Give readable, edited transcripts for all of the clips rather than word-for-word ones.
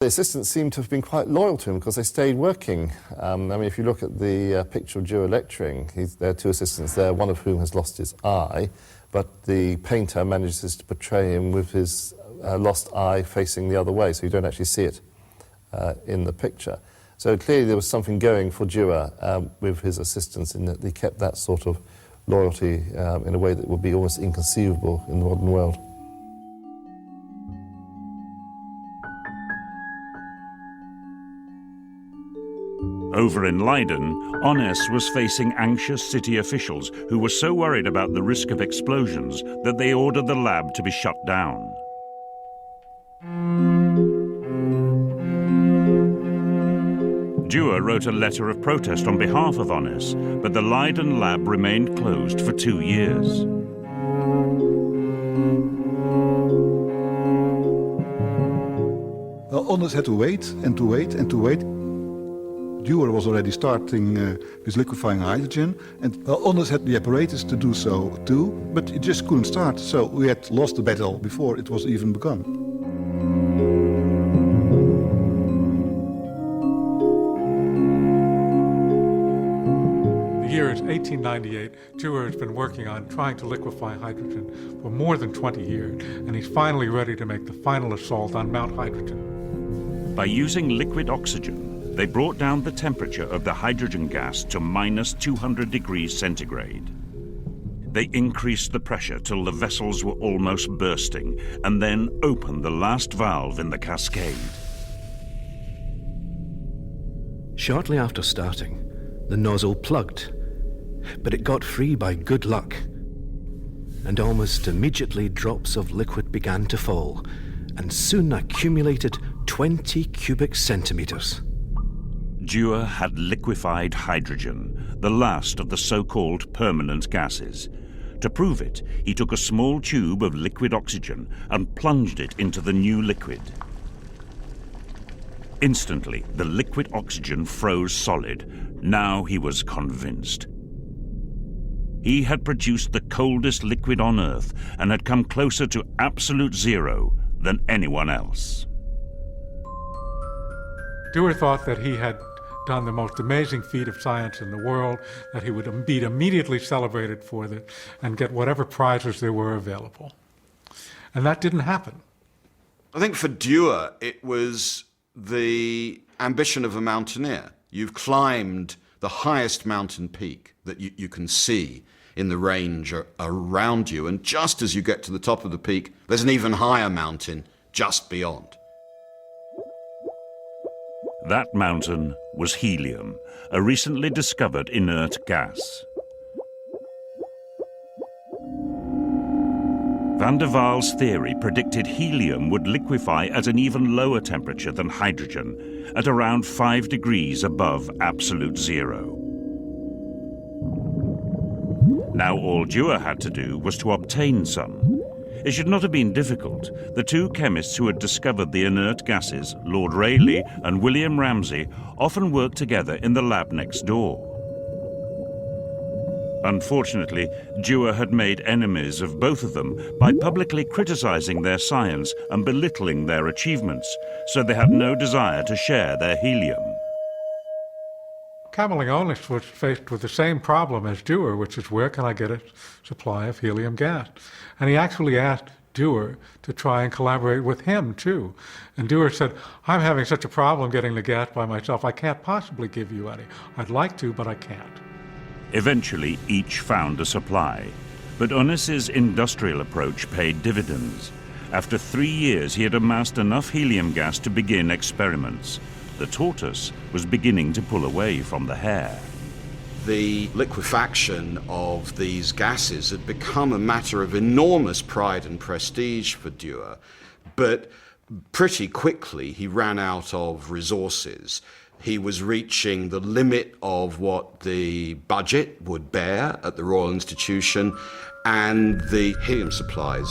The assistants seem to have been quite loyal to him because they stayed working. I mean, if you look at the picture of Dewar lecturing, there are two assistants there, one of whom has lost his eye, but the painter manages to portray him with his lost eye facing the other way, so you don't actually see it in the picture. So clearly there was something going for Dewar with his assistants in that they kept that sort of loyalty in a way that would be almost inconceivable in the modern world. Over in Leiden, Onnes was facing anxious city officials who were so worried about the risk of explosions that they ordered the lab to be shut down. Dewar wrote a letter of protest on behalf of Onnes, but the Leiden lab remained closed for 2 years. Well, Onnes had to wait and to wait and to wait. Dewar was already starting with liquefying hydrogen, and Onnes had the apparatus to do so too, but it just couldn't start, so we had lost the battle before it was even begun. The year is 1898. Dewar has been working on trying to liquefy hydrogen for more than 20 years, and he's finally ready to make the final assault on Mount Hydrogen. By using liquid oxygen, they brought down the temperature of the hydrogen gas to minus 200 degrees centigrade. They increased the pressure till the vessels were almost bursting, and then opened the last valve in the cascade. Shortly after starting, the nozzle plugged, but it got free by good luck. And almost immediately drops of liquid began to fall, and soon accumulated 20 cubic centimeters. Dewar had liquefied hydrogen, the last of the so-called permanent gases. To prove it, he took a small tube of liquid oxygen and plunged it into the new liquid. Instantly, the liquid oxygen froze solid. Now he was convinced. He had produced the coldest liquid on Earth and had come closer to absolute zero than anyone else. Dewar thought that he had done the most amazing feat of science in the world, that he would be immediately celebrated for it and get whatever prizes there were available. And that didn't happen. I think for Dewar, it was the ambition of a mountaineer. You've climbed the highest mountain peak that you can see in the range around you, and just as you get to the top of the peak, there's an even higher mountain just beyond. That mountain was helium, a recently discovered inert gas. Van der Waals' theory predicted helium would liquefy at an even lower temperature than hydrogen, at around 5 degrees above absolute zero. Now all Dewar had to do was to obtain some. It should not have been difficult. The two chemists who had discovered the inert gases, Lord Rayleigh and William Ramsay, often worked together in the lab next door. Unfortunately, Dewar had made enemies of both of them by publicly criticizing their science and belittling their achievements, so they had no desire to share their helium. Camerlingonis was faced with the same problem as Dewar, which is, where can I get a supply of helium gas? And he actually asked Dewar to try and collaborate with him, too. And Dewar said, I'm having such a problem getting the gas by myself, I can't possibly give you any. I'd like to, but I can't. Eventually, each found a supply. But Onnes's industrial approach paid dividends. After 3 years, he had amassed enough helium gas to begin experiments. The tortoise was beginning to pull away from the hare. The liquefaction of these gases had become a matter of enormous pride and prestige for Dewar, but pretty quickly he ran out of resources. He was reaching the limit of what the budget would bear at the Royal Institution, and the helium supplies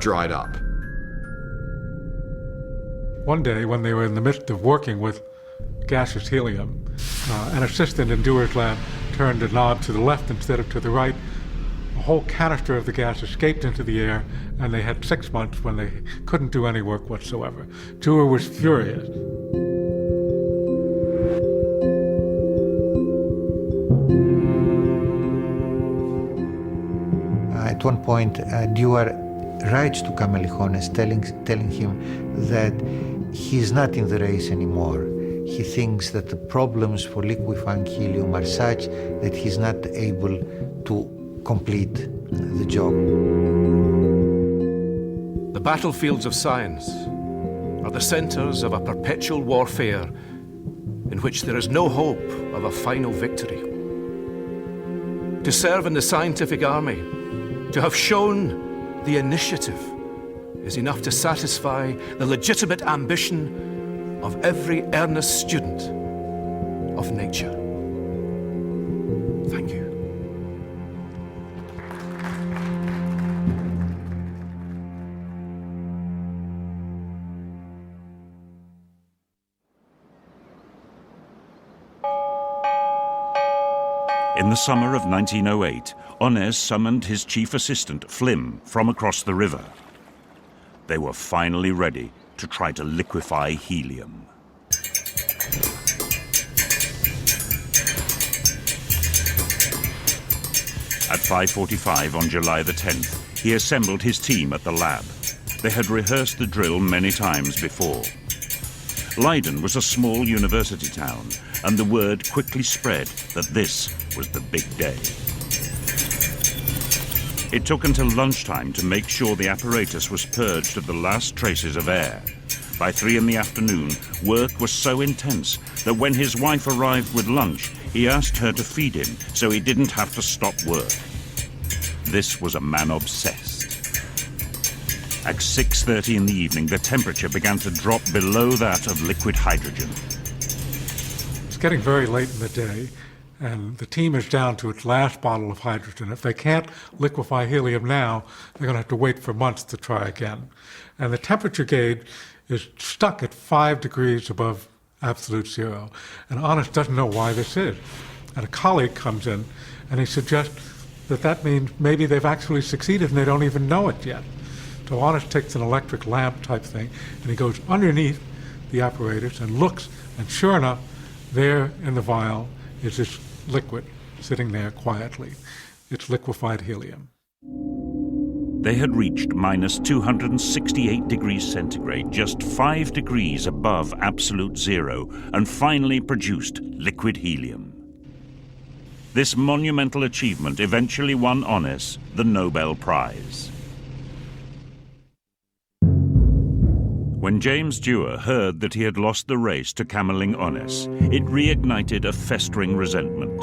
dried up. One day, when they were in the midst of working with gaseous helium, an assistant in Dewar's lab turned a knob to the left instead of to the right. A whole canister of the gas escaped into the air, and they had 6 months when they couldn't do any work whatsoever. Dewar was furious. At one point, Dewar writes to Kamelijones telling him that he's not in the race anymore. He thinks that the problems for liquefying helium are such that he's not able to complete the job. The battlefields of science are the centers of a perpetual warfare in which there is no hope of a final victory. To serve in the scientific army, to have shown the initiative, is enough to satisfy the legitimate ambition of every earnest student of nature. Thank you. In the summer of 1908, Onnes summoned his chief assistant, Flim, from across the river. They were finally ready to try to liquefy helium. At 5:45 on July the 10th, he assembled his team at the lab. They had rehearsed the drill many times before. Leiden was a small university town, and the word quickly spread that this was the big day. It took until lunchtime to make sure the apparatus was purged of the last traces of air. By 3 in the afternoon, work was so intense that when his wife arrived with lunch, he asked her to feed him so he didn't have to stop work. This was a man obsessed. At 6:30 in the evening, the temperature began to drop below that of liquid hydrogen. It's getting very late in the day, and the team is down to its last bottle of hydrogen. If they can't liquefy helium now, they're going to have to wait for months to try again. And the temperature gauge is stuck at 5 degrees above absolute zero. And Onnes doesn't know why this is. And a colleague comes in, and he suggests that that means maybe they've actually succeeded and they don't even know it yet. So Onnes takes an electric lamp type thing, and he goes underneath the apparatus and looks, and sure enough, there in the vial is this liquid sitting there quietly. It's liquefied helium. They had reached minus 268 degrees centigrade, just 5 degrees above absolute zero, and finally produced liquid helium. This monumental achievement eventually won Onnes the Nobel Prize. When James Dewar heard that he had lost the race to Kamerlingh Onnes, it reignited a festering resentment.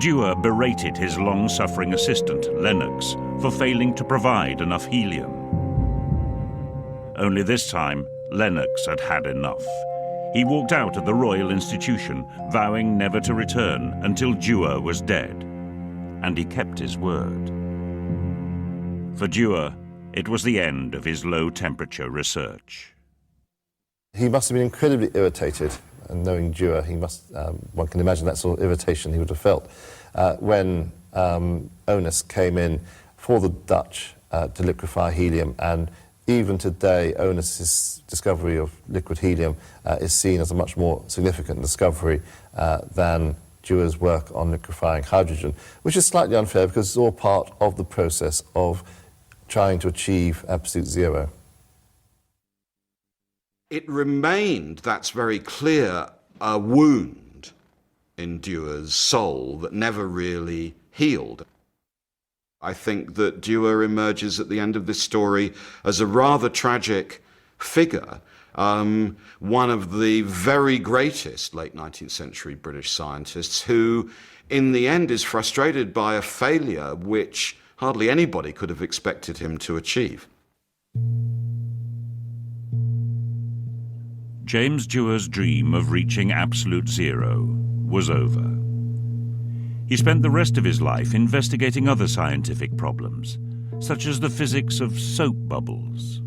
Dewar berated his long-suffering assistant, Lennox, for failing to provide enough helium. Only this time, Lennox had had enough. He walked out of the Royal Institution, vowing never to return until Dewar was dead. And he kept his word. For Dewar, it was the end of his low-temperature research. He must have been incredibly irritated, and knowing Dewar, he must, one can imagine that sort of irritation he would have felt when Onnes came in for the Dutch to liquefy helium. And even today, Onnes' discovery of liquid helium is seen as a much more significant discovery than Dewar's work on liquefying hydrogen, which is slightly unfair because it's all part of the process of trying to achieve absolute zero. It remained, that's very clear, a wound in Dewar's soul that never really healed. I think that Dewar emerges at the end of this story as a rather tragic figure, one of the very greatest late 19th century British scientists who, in the end, is frustrated by a failure which hardly anybody could have expected him to achieve. James Dewar's dream of reaching absolute zero was over. He spent the rest of his life investigating other scientific problems, such as the physics of soap bubbles.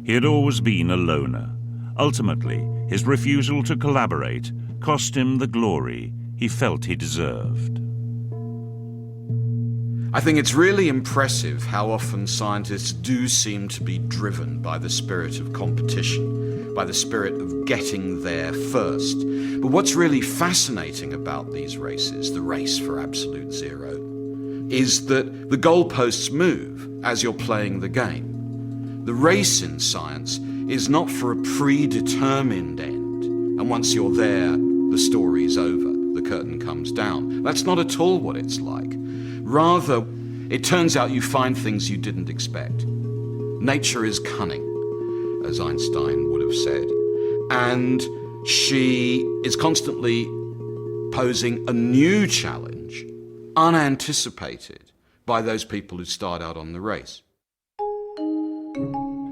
He had always been a loner. Ultimately, his refusal to collaborate cost him the glory he felt he deserved. I think it's really impressive how often scientists do seem to be driven by the spirit of competition, by the spirit of getting there first. But what's really fascinating about these races, the race for absolute zero, is that the goalposts move as you're playing the game. The race in science is not for a predetermined end, and once you're there, the story's over, the curtain comes down. That's not at all what it's like. Rather, it turns out you find things you didn't expect. Nature is cunning, as Einstein would have said, and she is constantly posing a new challenge, unanticipated by those people who start out on the race.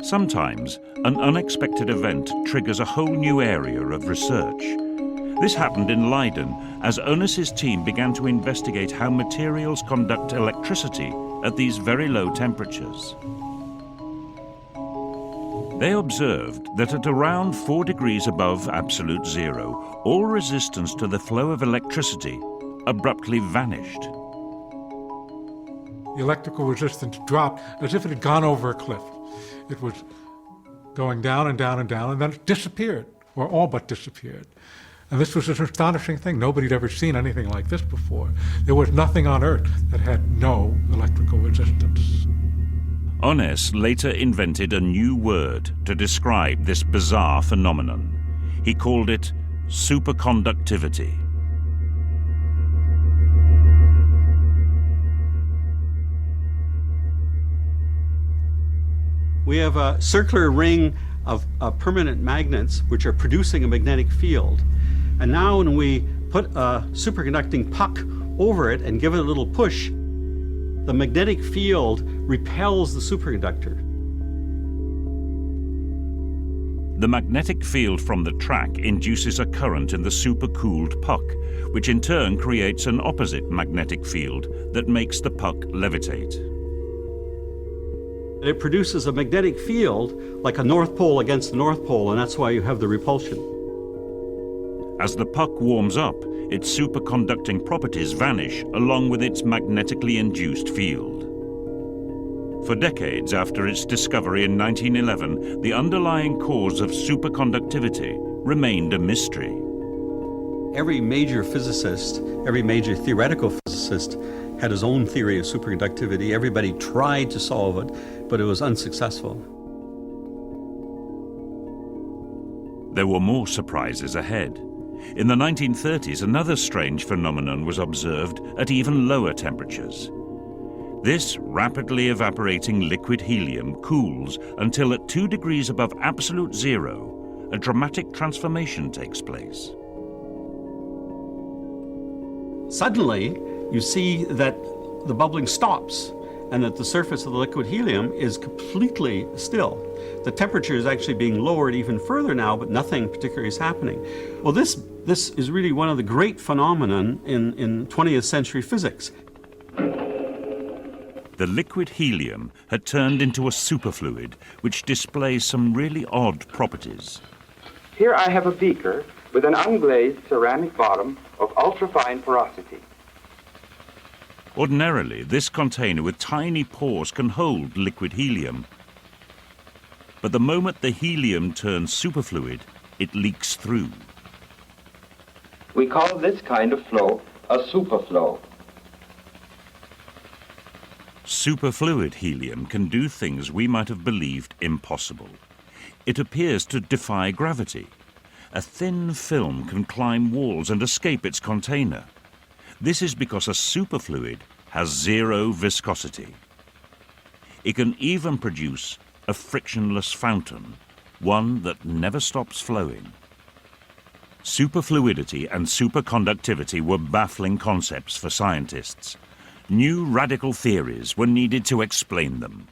Sometimes, an unexpected event triggers a whole new area of research. This happened in Leiden as Onnes's team began to investigate how materials conduct electricity at these very low temperatures. They observed that at around 4 degrees above absolute zero, all resistance to the flow of electricity abruptly vanished. The electrical resistance dropped as if it had gone over a cliff. It was going down and down and down, and then it disappeared, or all but disappeared. And this was an astonishing thing. Nobody had ever seen anything like this before. There was nothing on Earth that had no electrical resistance. Onnes later invented a new word to describe this bizarre phenomenon. He called it superconductivity. We have a circular ring of permanent magnets which are producing a magnetic field. And now when we put a superconducting puck over it and give it a little push, the magnetic field repels the superconductor. The magnetic field from the track induces a current in the supercooled puck, which in turn creates an opposite magnetic field that makes the puck levitate. It produces a magnetic field like a North Pole against the North Pole, and that's why you have the repulsion. As the puck warms up, its superconducting properties vanish along with its magnetically induced field. For decades after its discovery in 1911, the underlying cause of superconductivity remained a mystery. Every major physicist, every major theoretical physicist had his own theory of superconductivity. Everybody tried to solve it, but it was unsuccessful. There were more surprises ahead. In the 1930s, another strange phenomenon was observed at even lower temperatures. This rapidly evaporating liquid helium cools until at 2 degrees above absolute zero, a dramatic transformation takes place. Suddenly, you see that the bubbling stops and that the surface of the liquid helium is completely still. The temperature is actually being lowered even further now, but nothing particularly is happening. Well, this is really one of the great phenomena in 20th century physics. The liquid helium had turned into a superfluid, which displays some really odd properties. Here I have a beaker with an unglazed ceramic bottom of ultrafine porosity. Ordinarily, this container with tiny pores can hold liquid helium. But the moment the helium turns superfluid, it leaks through. We call this kind of flow a superflow. Superfluid helium can do things we might have believed impossible. It appears to defy gravity. A thin film can climb walls and escape its container. This is because a superfluid has zero viscosity. It can even produce a frictionless fountain, one that never stops flowing. Superfluidity and superconductivity were baffling concepts for scientists. New radical theories were needed to explain them.